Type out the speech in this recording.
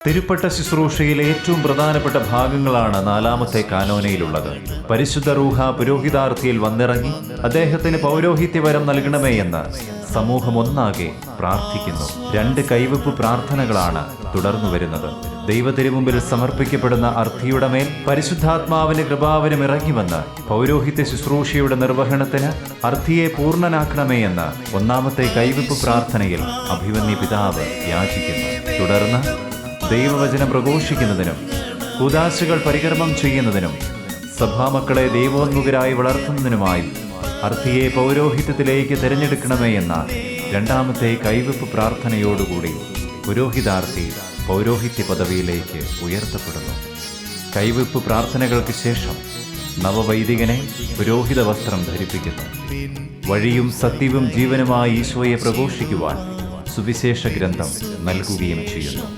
തിരുപ്പട്ട ശുശ്രൂഷയിലെ ഏറ്റവും പ്രധാനപ്പെട്ട ഭാഗങ്ങളാണ് നാലാമത്തെ കാനോനയിലുള്ളത്. പരിശുദ്ധ റൂഹ പുരോഹിതാർത്ഥിയിൽ വന്നിറങ്ങി അദ്ദേഹത്തിന് പൗരോഹിത്യവരം നൽകണമേ എന്ന് സമൂഹം ഒന്നാകെ പ്രാർത്ഥിക്കുന്നു. 2 കൈവെപ്പ് പ്രാർത്ഥനകളാണ് തുടർന്നു വരുന്നത്. ദൈവത്തിരുമുമ്പിൽ സമർപ്പിക്കപ്പെടുന്ന അർത്ഥിയുടെ മേൽ പരിശുദ്ധാത്മാവിന്റെ കൃപാവരം ഇറങ്ങി വന്ന് പൗരോഹിത്യ ശുശ്രൂഷയുടെ നിർവഹണത്തിന് അർത്ഥിയെ പൂർണ്ണനാക്കണമേ എന്ന് 1-ാമത്തെ കൈവെപ്പ് പ്രാർത്ഥനയിൽ അഭിമന്യ പിതാവ് യാചിക്കുന്നു. തുടർന്ന് ദൈവവചനം പ്രഘോഷിക്കുന്നതിനും കൂദാശകൾ പരികർമ്മം ചെയ്യുന്നതിനും സഭാമക്കളെ ദൈവോന്മുഖരായി വളർത്തുന്നതിനുമായി അർത്ഥിയെ പൗരോഹിത്യത്തിലേക്ക് തിരഞ്ഞെടുക്കണമേ എന്ന 2-ാമത്തെ കൈവെപ്പ് പ്രാർത്ഥനയോടുകൂടി പുരോഹിതാർത്ഥി പൗരോഹിത്യ പദവിയിലേക്ക് ഉയർത്തപ്പെടുന്നു. കൈവെപ്പ് പ്രാർത്ഥനകൾക്ക് ശേഷം നവവൈദികനെ പുരോഹിത വസ്ത്രം ധരിപ്പിക്കുന്നു. വഴിയും സത്യവും ജീവനുമായി ഈശോയെ പ്രഘോഷിക്കുവാൻ സുവിശേഷ ഗ്രന്ഥം നൽകുകയും ചെയ്യുന്നു.